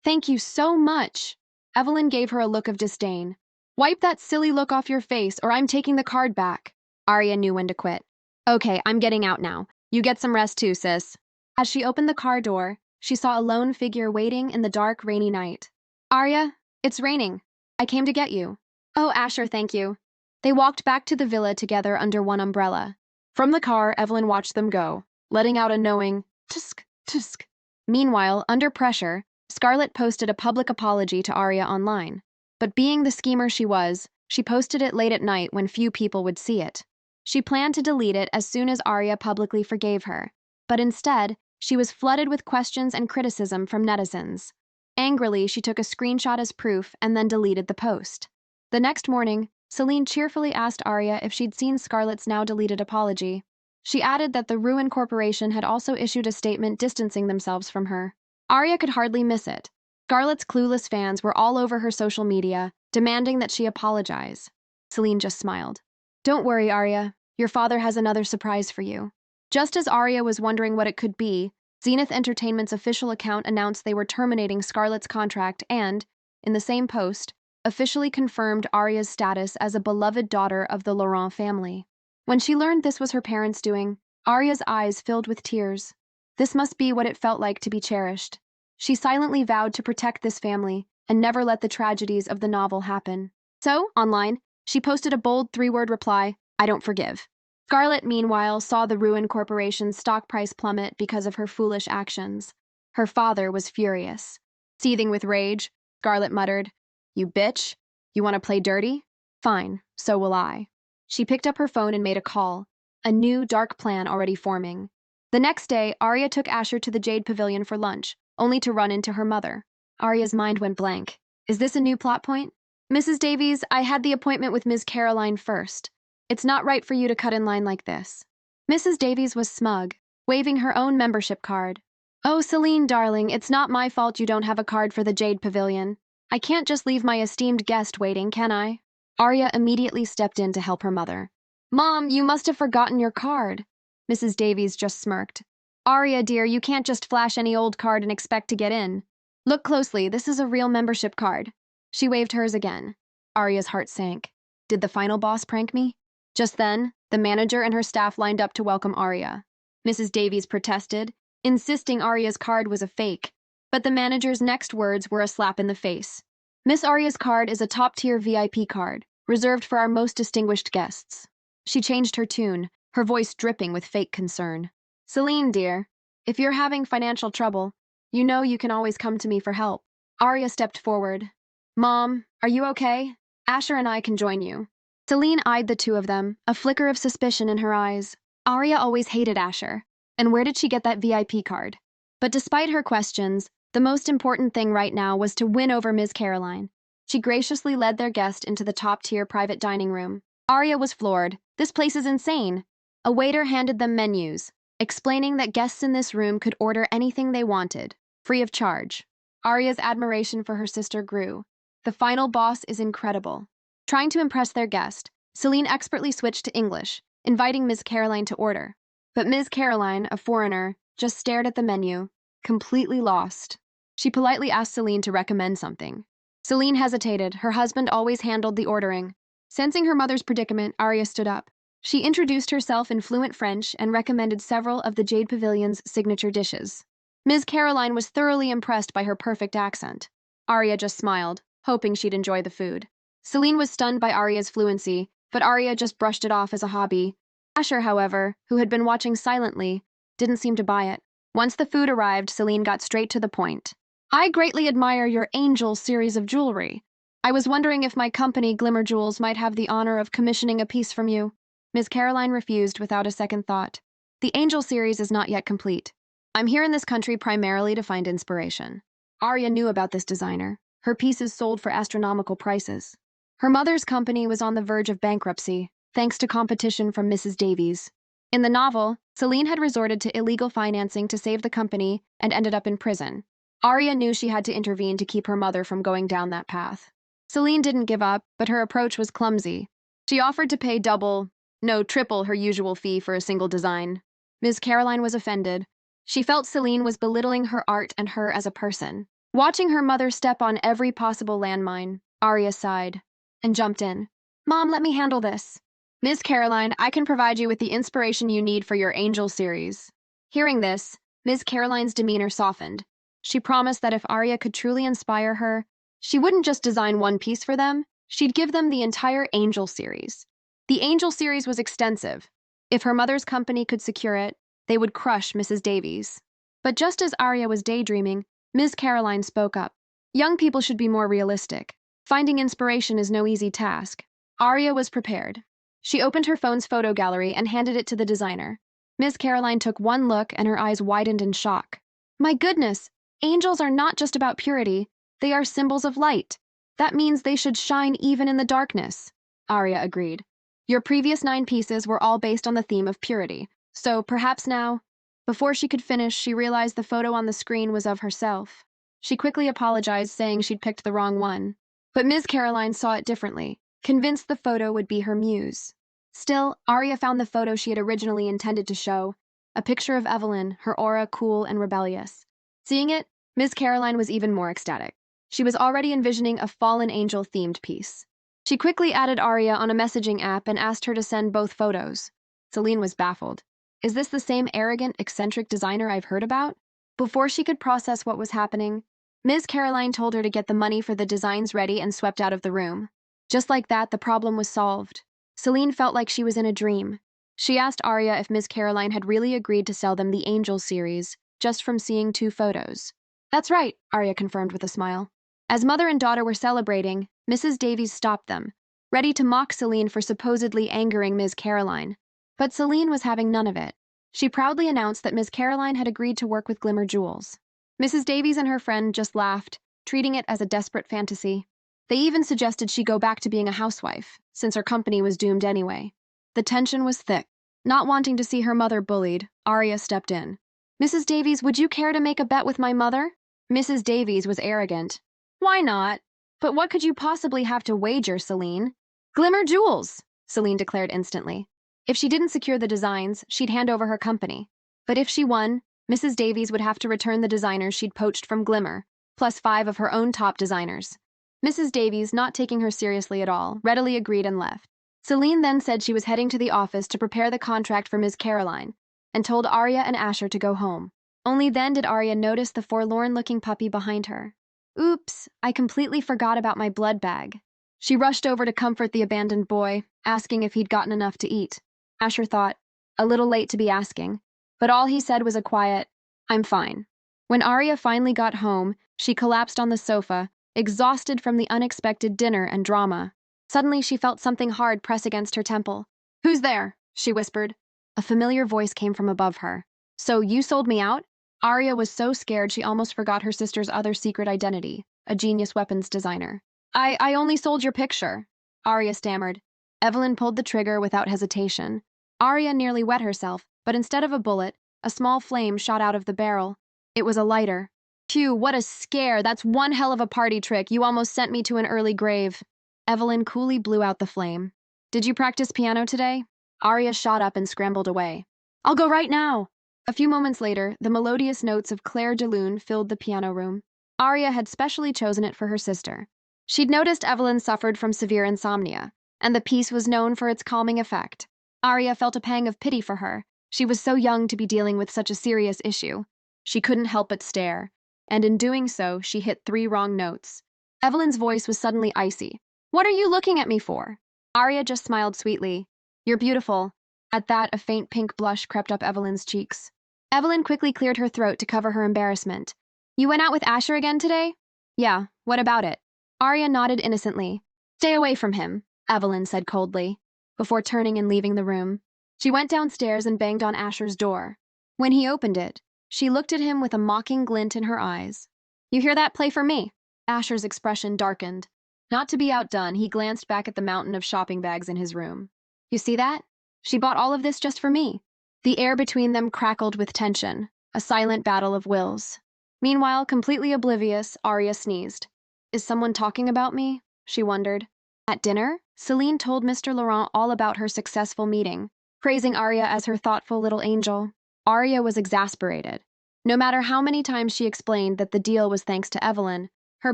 Speaker 1: thank you so much." Evelyn gave her a look of disdain. "Wipe that silly look off your face or I'm taking the card back." Arya knew when to quit. "Okay, I'm getting out now. You get some rest too, sis." As she opened the car door, she saw a lone figure waiting in the dark, rainy night. "Arya, it's raining. I came to get you." "Oh, Asher, thank you." They walked back to the villa together under one umbrella. From the car, Evelyn watched them go, letting out a knowing tusk, tusk. Meanwhile, under pressure, Scarlet posted a public apology to Arya online. But being the schemer she was, she posted it late at night when few people would see it. She planned to delete it as soon as Arya publicly forgave her. But instead, she was flooded with questions and criticism from netizens. Angrily, she took a screenshot as proof and then deleted the post. The next morning, Celine cheerfully asked Arya if she'd seen Scarlet's now-deleted apology. She added that the Ruin Corporation had also issued a statement distancing themselves from her. Arya could hardly miss it. Scarlet's clueless fans were all over her social media, demanding that she apologize. Celine just smiled. "Don't worry, Arya. Your father has another surprise for you." Just as Arya was wondering what it could be, Zenith Entertainment's official account announced they were terminating Scarlet's contract and, in the same post, officially confirmed Arya's status as a beloved daughter of the Laurent family. When she learned this was her parents' doing, Arya's eyes filled with tears. This must be what it felt like to be cherished. She silently vowed to protect this family and never let the tragedies of the novel happen. So, online, she posted a bold 3-word reply, "I don't forgive." Scarlet, meanwhile, saw the Ruin Corporation's stock price plummet because of her foolish actions. Her father was furious. Seething with rage, Scarlet muttered, "You bitch, you want to play dirty? Fine, so will I." She picked up her phone and made a call, a new, dark plan already forming. The next day, Arya took Asher to the Jade Pavilion for lunch, only to run into her mother. Arya's mind went blank. Is this a new plot point? "Mrs. Davies, I had the appointment with Ms. Caroline first. It's not right for you to cut in line like this." Mrs. Davies was smug, waving her own membership card. "Oh, Celine, darling, it's not my fault you don't have a card for the Jade Pavilion. I can't just leave my esteemed guest waiting, can I?" Arya immediately stepped in to help her mother. "Mom, you must have forgotten your card." Mrs. Davies just smirked. "Arya, dear, you can't just flash any old card and expect to get in. Look closely, this is a real membership card." She waved hers again. Arya's heart sank. Did the final boss prank me? Just then, the manager and her staff lined up to welcome Arya. Mrs. Davies protested, insisting Arya's card was a fake. But the manager's next words were a slap in the face. "Miss Arya's card is a top-tier VIP card, reserved for our most distinguished guests." She changed her tune, her voice dripping with fake concern. "Celine, dear, if you're having financial trouble, you know you can always come to me for help." Arya stepped forward. "Mom, are you okay? Asher and I can join you." Celine eyed the two of them, a flicker of suspicion in her eyes. Arya always hated Asher. And where did she get that VIP card? But despite her questions, the most important thing right now was to win over Ms. Caroline. She graciously led their guest into the top-tier private dining room. Arya was floored. This place is insane. A waiter handed them menus, explaining that guests in this room could order anything they wanted, free of charge. Arya's admiration for her sister grew. The final boss is incredible. Trying to impress their guest, Celine expertly switched to English, inviting Ms. Caroline to order. But Ms. Caroline, a foreigner, just stared at the menu, completely lost. She politely asked Celine to recommend something. Celine hesitated. Her husband always handled the ordering. Sensing her mother's predicament, Arya stood up. She introduced herself in fluent French and recommended several of the Jade Pavilion's signature dishes. Ms. Caroline was thoroughly impressed by her perfect accent. Arya just smiled, hoping she'd enjoy the food. Celine was stunned by Arya's fluency, but Arya just brushed it off as a hobby. Asher, however, who had been watching silently, didn't seem to buy it. Once the food arrived, Celine got straight to the point. I greatly admire your Angel series of jewelry. I was wondering if my company, Glimmer Jewels, might have the honor of commissioning a piece from you. Ms. Caroline refused without a second thought. The Angel series is not yet complete. I'm here in this country primarily to find inspiration. Arya knew about this designer. Her pieces sold for astronomical prices. Her mother's company was on the verge of bankruptcy, thanks to competition from Mrs. Davies. In the novel, Celine had resorted to illegal financing to save the company and ended up in prison. Arya knew she had to intervene to keep her mother from going down that path. Celine didn't give up, but her approach was clumsy. She offered to pay triple her usual fee for a single design. Ms. Caroline was offended. She felt Celine was belittling her art and her as a person. Watching her mother step on every possible landmine, Arya sighed and jumped in. Mom, let me handle this. Ms. Caroline, I can provide you with the inspiration you need for your Angel series. Hearing this, Ms. Caroline's demeanor softened. She promised that if Arya could truly inspire her, she wouldn't just design one piece for them, she'd give them the entire Angel series. The Angel series was extensive. If her mother's company could secure it, they would crush Mrs. Davies. But just as Arya was daydreaming, Ms. Caroline spoke up. Young people should be more realistic. Finding inspiration is no easy task. Arya was prepared. She opened her phone's photo gallery and handed it to the designer. Ms. Caroline took one look and her eyes widened in shock. My goodness, angels are not just about purity, they are symbols of light. That means they should shine even in the darkness. Arya agreed. Your previous 9 pieces were all based on the theme of purity, so perhaps now... Before she could finish, she realized the photo on the screen was of herself. She quickly apologized, saying she'd picked the wrong one. But Ms. Caroline saw it differently, convinced the photo would be her muse. Still, Arya found the photo she had originally intended to show, a picture of Evelyn, her aura cool and rebellious. Seeing it, Ms. Caroline was even more ecstatic. She was already envisioning a fallen angel-themed piece. She quickly added Arya on a messaging app and asked her to send both photos. Celine was baffled. Is this the same arrogant, eccentric designer I've heard about? Before she could process what was happening, Ms. Caroline told her to get the money for the designs ready and swept out of the room. Just like that, the problem was solved. Celine felt like she was in a dream. She asked Arya if Ms. Caroline had really agreed to sell them the Angel series, just from seeing 2 photos. That's right, Arya confirmed with a smile. As mother and daughter were celebrating, Mrs. Davies stopped them, ready to mock Celine for supposedly angering Ms. Caroline. But Celine was having none of it. She proudly announced that Ms. Caroline had agreed to work with Glimmer Jewels. Mrs. Davies and her friend just laughed, treating it as a desperate fantasy. They even suggested she go back to being a housewife, since her company was doomed anyway. The tension was thick. Not wanting to see her mother bullied, Arya stepped in. Mrs. Davies, would you care to make a bet with my mother? Mrs. Davies was arrogant. Why not? But what could you possibly have to wager, Celine? Glimmer Jewels, Celine declared instantly. If she didn't secure the designs, she'd hand over her company. But if she won, Mrs. Davies would have to return the designers she'd poached from Glimmer, plus 5 of her own top designers. Mrs. Davies, not taking her seriously at all, readily agreed and left. Celine then said she was heading to the office to prepare the contract for Ms. Caroline, and told Arya and Asher to go home. Only then did Arya notice the forlorn-looking puppy behind her. Oops, I completely forgot about my blood bag. She rushed over to comfort the abandoned boy, asking if he'd gotten enough to eat. Asher thought, a little late to be asking, but all he said was a quiet, I'm fine. When Arya finally got home, she collapsed on the sofa, exhausted from the unexpected dinner and drama. Suddenly she felt something hard press against her temple. Who's there? She whispered. A familiar voice came from above her. So you sold me out? Arya was so scared she almost forgot her sister's other secret identity, a genius weapons designer. I only sold your picture, Arya stammered. Evelyn pulled the trigger without hesitation. Arya nearly wet herself, but instead of a bullet, a small flame shot out of the barrel. It was a lighter. Phew, what a scare! That's one hell of a party trick. You almost sent me to an early grave. Evelyn coolly blew out the flame. Did you practice piano today? Arya shot up and scrambled away. I'll go right now! A few moments later, the melodious notes of Claire de Lune filled the piano room. Arya had specially chosen it for her sister. She'd noticed Evelyn suffered from severe insomnia, and the piece was known for its calming effect. Arya felt a pang of pity for her. She was so young to be dealing with such a serious issue. She couldn't help but stare, and in doing so, she hit 3 wrong notes. Evelyn's voice was suddenly icy. "What are you looking at me for?" Arya just smiled sweetly. "You're beautiful." At that, a faint pink blush crept up Evelyn's cheeks. Evelyn quickly cleared her throat to cover her embarrassment. "You went out with Asher again today?" "Yeah, what about it?" Arya nodded innocently. "Stay away from him," Evelyn said coldly, before turning and leaving the room. She went downstairs and banged on Asher's door. When he opened it, she looked at him with a mocking glint in her eyes. "You hear that? Play for me." Asher's expression darkened. Not to be outdone, he glanced back at the mountain of shopping bags in his room. "You see that? She bought all of this just for me." The air between them crackled with tension, a silent battle of wills. Meanwhile, completely oblivious, Arya sneezed. "Is someone talking about me?" she wondered. At dinner, Celine told Mr. Laurent all about her successful meeting, praising Arya as her thoughtful little angel. Arya was exasperated. No matter how many times she explained that the deal was thanks to Evelyn, her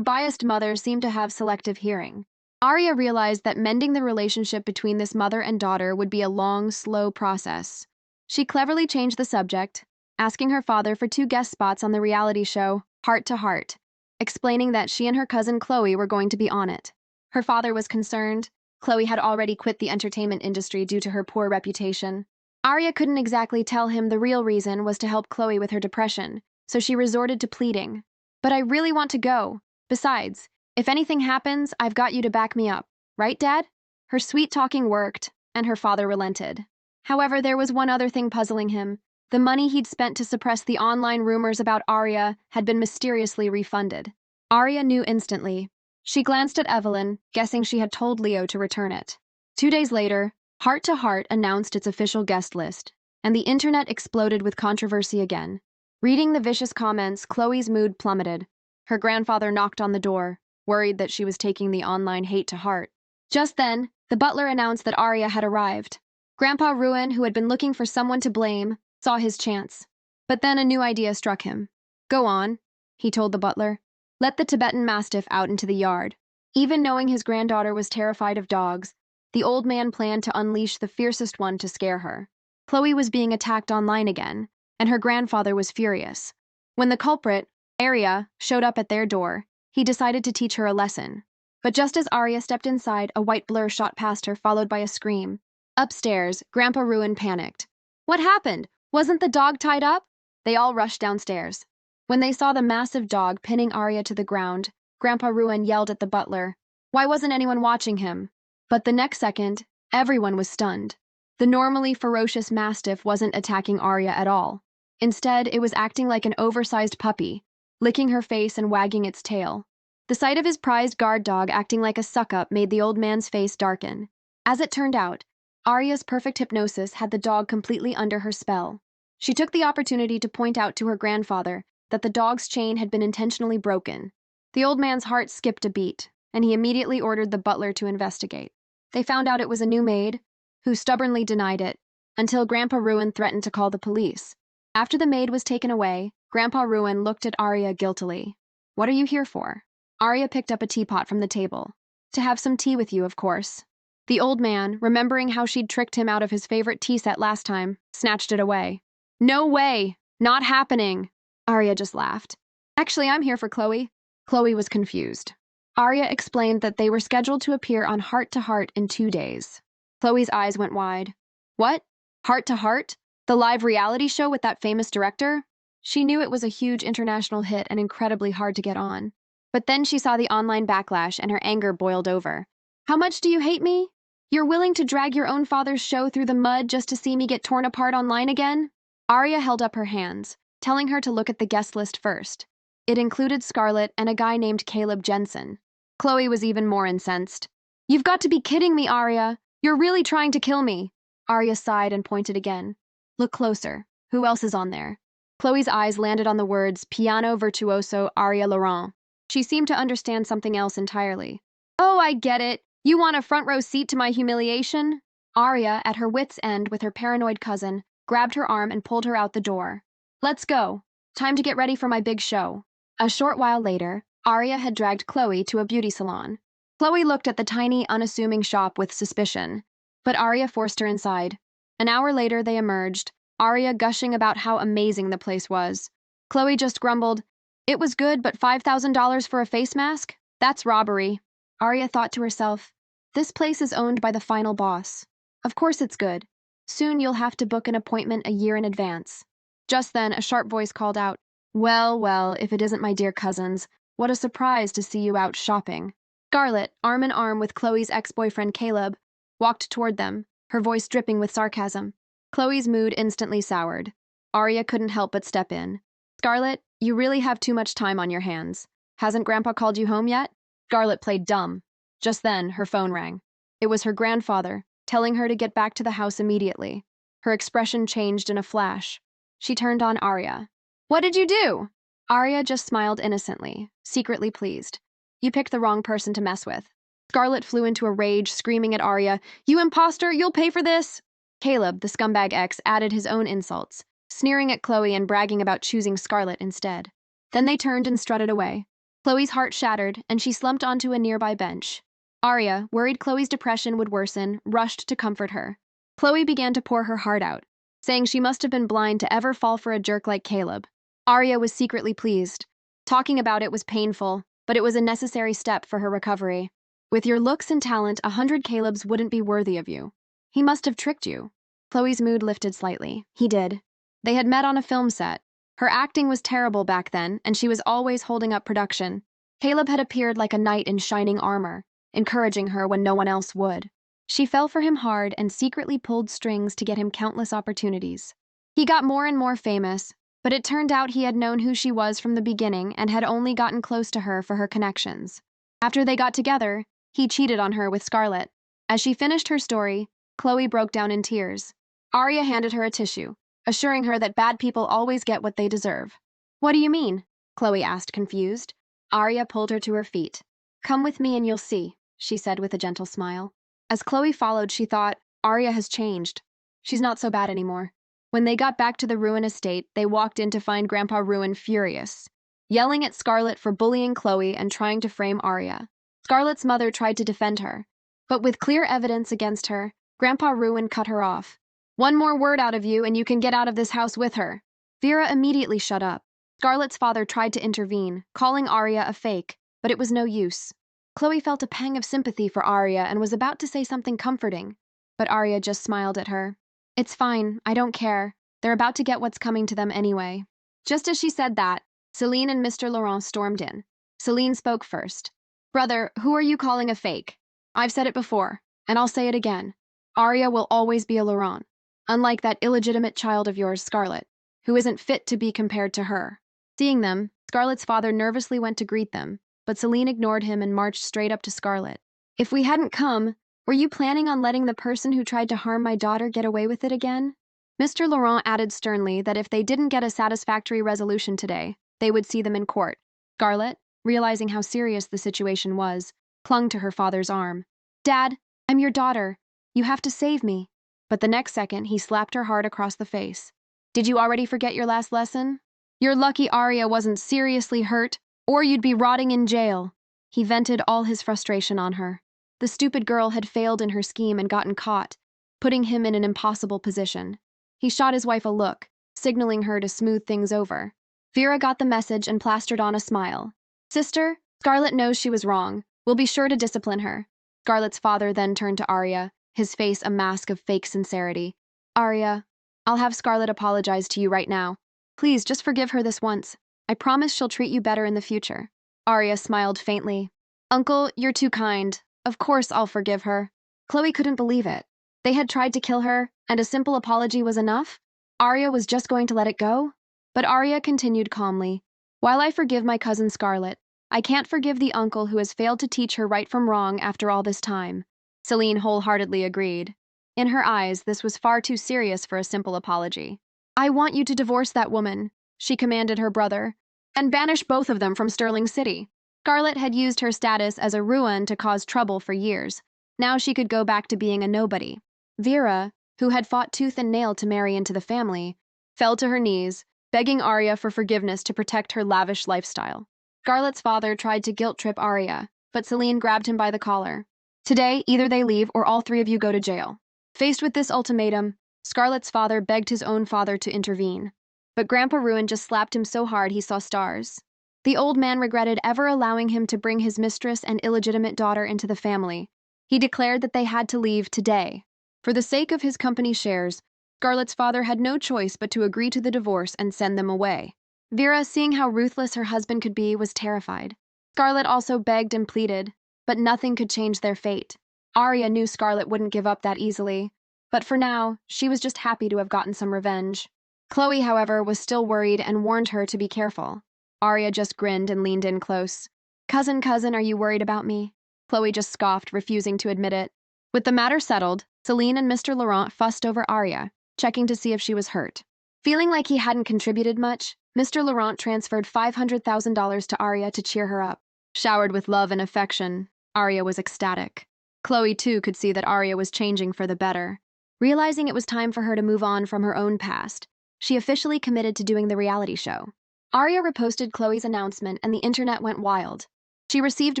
Speaker 1: biased mother seemed to have selective hearing. Arya realized that mending the relationship between this mother and daughter would be a long, slow process. She cleverly changed the subject, asking her father for 2 guest spots on the reality show, Heart to Heart, explaining that she and her cousin Chloe were going to be on it. Her father was concerned. Chloe had already quit the entertainment industry due to her poor reputation. Arya couldn't exactly tell him the real reason was to help Chloe with her depression, so she resorted to pleading. "But I really want to go. Besides, if anything happens, I've got you to back me up. Right, Dad?" Her sweet talking worked, and her father relented. However, there was one other thing puzzling him. The money he'd spent to suppress the online rumors about Arya had been mysteriously refunded. Arya knew instantly. She glanced at Evelyn, guessing she had told Leo to return it. 2 days later, Heart to Heart announced its official guest list, and the internet exploded with controversy again. Reading the vicious comments, Chloe's mood plummeted. Her grandfather knocked on the door, worried that she was taking the online hate to heart. Just then, the butler announced that Arya had arrived. Grandpa Ruin, who had been looking for someone to blame, saw his chance. But then a new idea struck him. "Go on," he told the butler. "Let the Tibetan Mastiff out into the yard." Even knowing his granddaughter was terrified of dogs, the old man planned to unleash the fiercest one to scare her. Chloe was being attacked online again, and her grandfather was furious. When the culprit, Arya, showed up at their door, he decided to teach her a lesson. But just as Arya stepped inside, a white blur shot past her, followed by a scream. Upstairs, Grandpa Ruin panicked. "What happened? Wasn't the dog tied up?" They all rushed downstairs. When they saw the massive dog pinning Arya to the ground, Grandpa Ruin yelled at the butler. Why wasn't anyone watching him? But the next second, everyone was stunned. The normally ferocious mastiff wasn't attacking Arya at all. Instead, it was acting like an oversized puppy, licking her face and wagging its tail. The sight of his prized guard dog acting like a suck-up made the old man's face darken. As it turned out, Arya's perfect hypnosis had the dog completely under her spell. She took the opportunity to point out to her grandfather that the dog's chain had been intentionally broken. The old man's heart skipped a beat, and he immediately ordered the butler to investigate. They found out it was a new maid, who stubbornly denied it, until Grandpa Ruin threatened to call the police. After the maid was taken away, Grandpa Ruin looked at Arya guiltily. "What are you here for?" Arya picked up a teapot from the table. "To have some tea with you, of course." The old man, remembering how she'd tricked him out of his favorite tea set last time, snatched it away. "No way! Not happening!" Arya just laughed. "Actually, I'm here for Chloe." Chloe was confused. Arya explained that they were scheduled to appear on Heart to Heart in 2 days. Chloe's eyes went wide. "What? Heart to Heart? The live reality show with that famous director?" She knew it was a huge international hit and incredibly hard to get on. But then she saw the online backlash and her anger boiled over. "How much do you hate me? You're willing to drag your own father's show through the mud just to see me get torn apart online again?" Arya held up her hands, telling her to look at the guest list first. It included Scarlet and a guy named Caleb Jensen. Chloe was even more incensed. "You've got to be kidding me, Arya! You're really trying to kill me!" Arya sighed and pointed again. "Look closer. Who else is on there?" Chloe's eyes landed on the words Piano Virtuoso Arya Laurent. She seemed to understand something else entirely. "Oh, I get it. You want a front row seat to my humiliation?" Arya, at her wits' end with her paranoid cousin, grabbed her arm and pulled her out the door. "Let's go. Time to get ready for my big show." A short while later, Arya had dragged Chloe to a beauty salon. Chloe looked at the tiny, unassuming shop with suspicion, but Arya forced her inside. An hour later, they emerged, Arya gushing about how amazing the place was. Chloe just grumbled, "It was good, but $5,000 for a face mask? That's robbery." Arya thought to herself, "This place is owned by the final boss. Of course it's good. Soon you'll have to book an appointment a year in advance." Just then, a sharp voice called out, "Well, well, if it isn't my dear cousins, what a surprise to see you out shopping." Scarlet, arm in arm with Chloe's ex-boyfriend Caleb, walked toward them, her voice dripping with sarcasm. Chloe's mood instantly soured. Arya couldn't help but step in. "Scarlet, you really have too much time on your hands. Hasn't Grandpa called you home yet?" Scarlet played dumb. Just then, her phone rang. It was her grandfather, telling her to get back to the house immediately. Her expression changed in a flash. She turned on Arya. "What did you do?" Arya just smiled innocently, secretly pleased. "You picked the wrong person to mess with." Scarlet flew into a rage, screaming at Arya, "You imposter! You'll pay for this!" Caleb, the scumbag ex, added his own insults, sneering at Chloe and bragging about choosing Scarlet instead. Then they turned and strutted away. Chloe's heart shattered, and she slumped onto a nearby bench. Arya, worried Chloe's depression would worsen, rushed to comfort her. Chloe began to pour her heart out, saying she must have been blind to ever fall for a jerk like Caleb. Arya was secretly pleased. Talking about it was painful, but it was a necessary step for her recovery. "With your looks and talent, 100 Calebs wouldn't be worthy of you. He must have tricked you." Chloe's mood lifted slightly. He did. They had met on a film set. Her acting was terrible back then, and she was always holding up production. Caleb had appeared like a knight in shining armor, encouraging her when no one else would. She fell for him hard and secretly pulled strings to get him countless opportunities. He got more and more famous, but it turned out he had known who she was from the beginning and had only gotten close to her for her connections. After they got together, he cheated on her with Scarlet. As she finished her story, Chloe broke down in tears. Arya handed her a tissue, assuring her that bad people always get what they deserve. "What do you mean?" Chloe asked, confused. Arya pulled her to her feet. "Come with me and you'll see," she said with a gentle smile. As Chloe followed, she thought, Arya has changed. She's not so bad anymore. When they got back to the Ruin estate, they walked in to find Grandpa Ruin furious, yelling at Scarlet for bullying Chloe and trying to frame Arya. Scarlet's mother tried to defend her, but with clear evidence against her, Grandpa Ruin cut her off. "One more word out of you and you can get out of this house with her." Vera immediately shut up. Scarlet's father tried to intervene, calling Arya a fake, but it was no use. Chloe felt a pang of sympathy for Arya and was about to say something comforting, but Arya just smiled at her. "It's fine, I don't care. They're about to get what's coming to them anyway." Just as she said that, Celine and Mr. Laurent stormed in. Celine spoke first. "Brother, who are you calling a fake? I've said it before, and I'll say it again. Arya will always be a Laurent, unlike that illegitimate child of yours, Scarlet, who isn't fit to be compared to her." Seeing them, Scarlet's father nervously went to greet them, but Celine ignored him and marched straight up to Scarlet. "If we hadn't come, were you planning on letting the person who tried to harm my daughter get away with it again?" Mr. Laurent added sternly that if they didn't get a satisfactory resolution today, they would see them in court. Scarlet, realizing how serious the situation was, clung to her father's arm. "Dad, I'm your daughter. You have to save me." But the next second, he slapped her hard across the face. "Did you already forget your last lesson? You're lucky Arya wasn't seriously hurt, or you'd be rotting in jail." He vented all his frustration on her. The stupid girl had failed in her scheme and gotten caught, putting him in an impossible position. He shot his wife a look, signaling her to smooth things over. Vera got the message and plastered on a smile. "Sister, Scarlet knows she was wrong. We'll be sure to discipline her." Scarlet's father then turned to Arya, his face a mask of fake sincerity. "Arya, I'll have Scarlet apologize to you right now. Please, just forgive her this once. I promise she'll treat you better in the future." Arya smiled faintly. "Uncle, you're too kind. Of course I'll forgive her." Chloe couldn't believe it. They had tried to kill her, and a simple apology was enough? Arya was just going to let it go? But Arya continued calmly. "While I forgive my cousin Scarlet, I can't forgive the uncle who has failed to teach her right from wrong after all this time." Celine wholeheartedly agreed. In her eyes, this was far too serious for a simple apology. "I want you to divorce that woman," she commanded her brother, "and banish both of them from Sterling City." Scarlet had used her status as a Ruin to cause trouble for years. Now she could go back to being a nobody. Vera, who had fought tooth and nail to marry into the family, fell to her knees, begging Arya for forgiveness to protect her lavish lifestyle. Scarlet's father tried to guilt-trip Arya, but Celine grabbed him by the collar. "Today, either they leave or all three of you go to jail." Faced with this ultimatum, Scarlet's father begged his own father to intervene, but Grandpa Ruin just slapped him so hard he saw stars. The old man regretted ever allowing him to bring his mistress and illegitimate daughter into the family. He declared that they had to leave today. For the sake of his company shares, Scarlet's father had no choice but to agree to the divorce and send them away. Vera, seeing how ruthless her husband could be, was terrified. Scarlet also begged and pleaded, but nothing could change their fate. Arya knew Scarlet wouldn't give up that easily, but for now, she was just happy to have gotten some revenge. Chloe, however, was still worried and warned her to be careful. Arya just grinned and leaned in close. Cousin, are you worried about me? Chloe just scoffed, refusing to admit it. With the matter settled, Celine and Mr. Laurent fussed over Arya, checking to see if she was hurt. Feeling like he hadn't contributed much, Mr. Laurent transferred $500,000 to Arya to cheer her up. Showered with love and affection, Arya was ecstatic. Chloe, too, could see that Arya was changing for the better. Realizing it was time for her to move on from her own past, she officially committed to doing the reality show. Arya reposted Chloe's announcement and the internet went wild. She received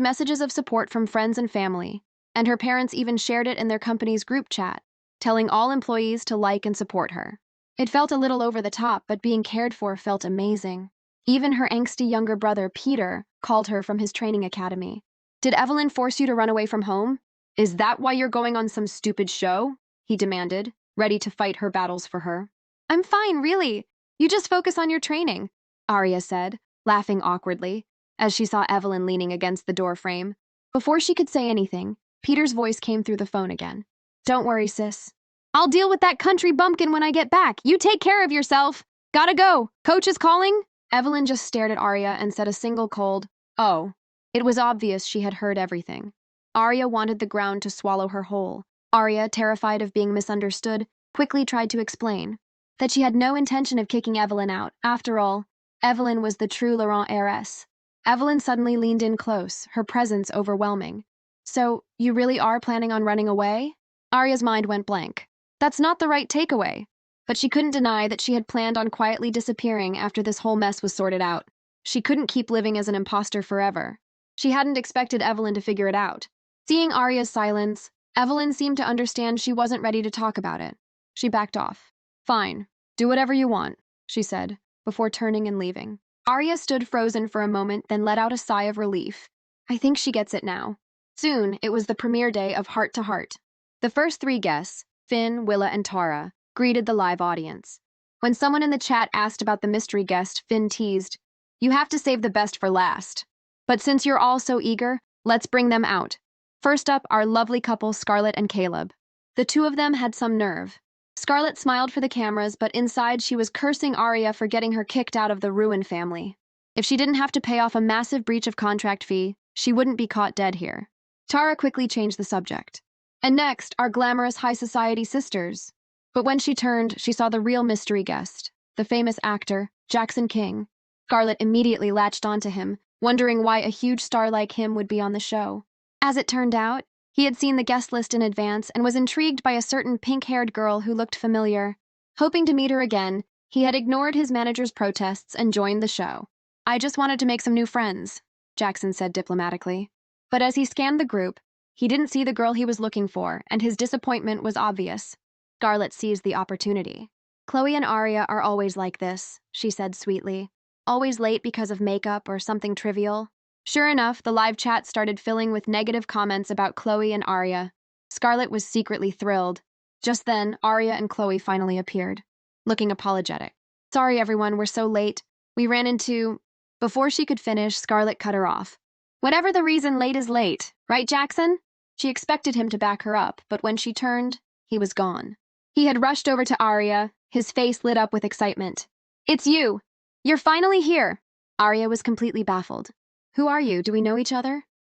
Speaker 1: messages of support from friends and family, and her parents even shared it in their company's group chat, telling all employees to like and support her. It felt a little over the top, but being cared for felt amazing. Even her angsty younger brother, Peter, called her from his training academy. Did Evelyn force you to run away from home? Is that why you're going on some stupid show? He demanded, ready to fight her battles for her. I'm fine, really. You just focus on your training, Arya said, laughing awkwardly, as she saw Evelyn leaning against the doorframe. Before she could say anything, Peter's voice came through the phone again. Don't worry, sis. I'll deal with that country bumpkin when I get back. You take care of yourself. Gotta go. Coach is calling? Evelyn just stared at Arya and said a single cold, "Oh." It was obvious she had heard everything. Arya wanted the ground to swallow her whole. Arya, terrified of being misunderstood, quickly tried to explain that she had no intention of kicking Evelyn out. After all, Evelyn was the true Laurent heiress. Evelyn suddenly leaned in close, her presence overwhelming. So, you really are planning on running away? Arya's mind went blank. That's not the right takeaway. But she couldn't deny that she had planned on quietly disappearing after this whole mess was sorted out. She couldn't keep living as an imposter forever. She hadn't expected Evelyn to figure it out. Seeing Arya's silence, Evelyn seemed to understand she wasn't ready to talk about it. She backed off. Fine, do whatever you want, she said, before turning and leaving. Arya stood frozen for a moment, then let out a sigh of relief. I think she gets it now. Soon, it was the premiere day of Heart to Heart. The first three guests, Finn, Willa, and Tara, greeted the live audience. When someone in the chat asked about the mystery guest, Finn teased, "You have to save the best for last. But since you're all so eager, let's bring them out. First up, our lovely couple, Scarlet and Caleb." The two of them had some nerve. Scarlet smiled for the cameras, but inside she was cursing Arya for getting her kicked out of the Ruin family. If she didn't have to pay off a massive breach of contract fee, she wouldn't be caught dead here. Tara quickly changed the subject. And next, our glamorous high society sisters. But when she turned, she saw the real mystery guest, the famous actor, Jackson King. Scarlet immediately latched onto him, wondering why a huge star like him would be on the show. As it turned out, he had seen the guest list in advance and was intrigued by a certain pink-haired girl who looked familiar. Hoping to meet her again, he had ignored his manager's protests and joined the show. I just wanted to make some new friends, Jackson said diplomatically. But as he scanned the group, he didn't see the girl he was looking for, and his disappointment was obvious. Scarlet seized the opportunity. Chloe and Arya are always like this, she said sweetly. Always late because of makeup or something trivial. Sure enough, the live chat started filling with negative comments about Chloe and Arya. Scarlet was secretly thrilled. Just then, Arya and Chloe finally appeared, looking apologetic. Sorry everyone, we're so late. We ran into... Before she could finish, Scarlet cut her off. Whatever the reason, late is late, right, Jackson? She expected him to back her up, but when she turned, he was gone. He had rushed over to Arya, his face lit up with excitement. It's you! You're finally here! Arya was completely baffled. Who are you? Do we know each other?